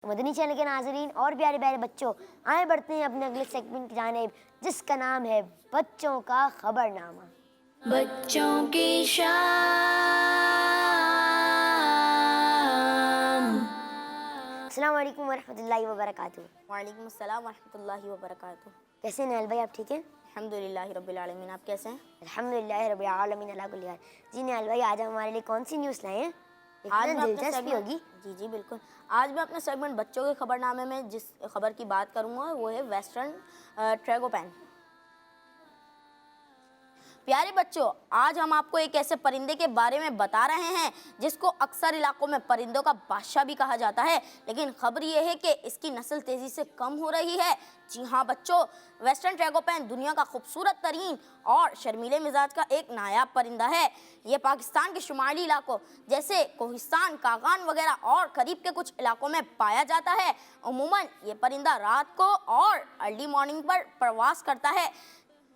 مدنی channel کے ناظرین اور پیارے پیارے بچوں، آئیں بڑھتے ہیں اپنے اگلے سیگمنٹ کی جانب، جس کا نام ہے بچوں کا خبر نامہ۔ بچوں کی شام۔ السلام علیکم ورحمۃ اللہ وبرکاتہ۔ وعلیکم السلام ورحمۃ اللہ وبرکاتہ۔ کیسے ہیں نہال بھائی، آپ ٹھیک ہیں؟ الحمدللہ رب العالمین، آپ کیسے ہیں؟ الحمدللہ رب العالمین علی کل حال۔ جی نہال بھائی، آج ہمارے لیے کون سی نیوز لائے ہیں؟ دلچسپی ہوگی۔ جی بالکل، آج میں اپنے سیگمنٹ بچوں کے خبر نامے میں جس خبر کی بات کروں گا وہ ہے ویسٹرن ٹریگوپین۔ پیارے بچوں، آج ہم آپ کو ایک ایسے پرندے کے بارے میں بتا رہے ہیں جس کو اکثر علاقوں میں پرندوں کا بادشاہ بھی کہا جاتا ہے، لیکن خبر یہ ہے کہ اس کی نسل تیزی سے کم ہو رہی ہے۔ جی ہاں بچوں، ویسٹرن ٹریگوپین دنیا کا خوبصورت ترین اور شرمیلے مزاج کا ایک نایاب پرندہ ہے۔ یہ پاکستان کے شمالی علاقوں جیسے کوہستان، کاغان وغیرہ اور قریب کے کچھ علاقوں میں پایا جاتا ہے۔ عموماً یہ پرندہ رات کو اور ارلی مارننگ پر پرواز کرتا ہے۔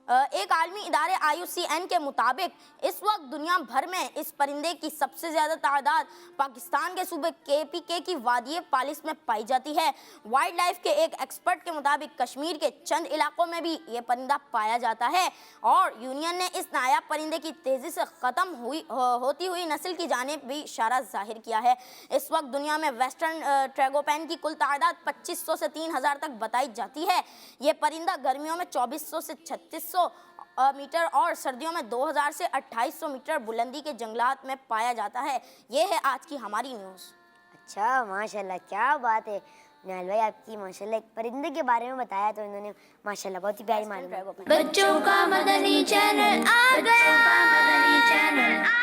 ایک عالمی ادارے IUCN کے مطابق اس وقت دنیا بھر میں اس پرندے کی سب سے زیادہ تعداد پاکستان کے صوبے KPK کی وادی پالس میں پائی جاتی ہے۔ وائلڈ لائف کے ایک ایکسپرٹ کے مطابق کشمیر کے چند علاقوں میں بھی یہ پرندہ پایا جاتا ہے، اور یونین نے اس نایاب پرندے کی تیزی سے ختم ہوتی ہوئی نسل کی جانب بھی اشارہ ظاہر کیا ہے۔ اس وقت دنیا میں ویسٹرن ٹریگوپین کی کل تعداد 2500 سے 3000 تک بتائی جاتی ہے۔ یہ پرندہ گرمیوں میں 2400 سے 3600 میٹر اور سردیوں میں 2000 سے 2800 میٹر بلندی کے جنگلات میں پایا جاتا ہے۔ یہ ہے آج کی ہماری نیوز۔ اچھا، ماشاءاللہ، کیا بات ہے نہال بھائی، آپ کی ماشاءاللہ ایک پرندے کے بارے میں بتایا تو انہوں نے ماشاءاللہ بہت ہی پیاری معلومات۔ بچوں کا مدنی چینل آ گیا۔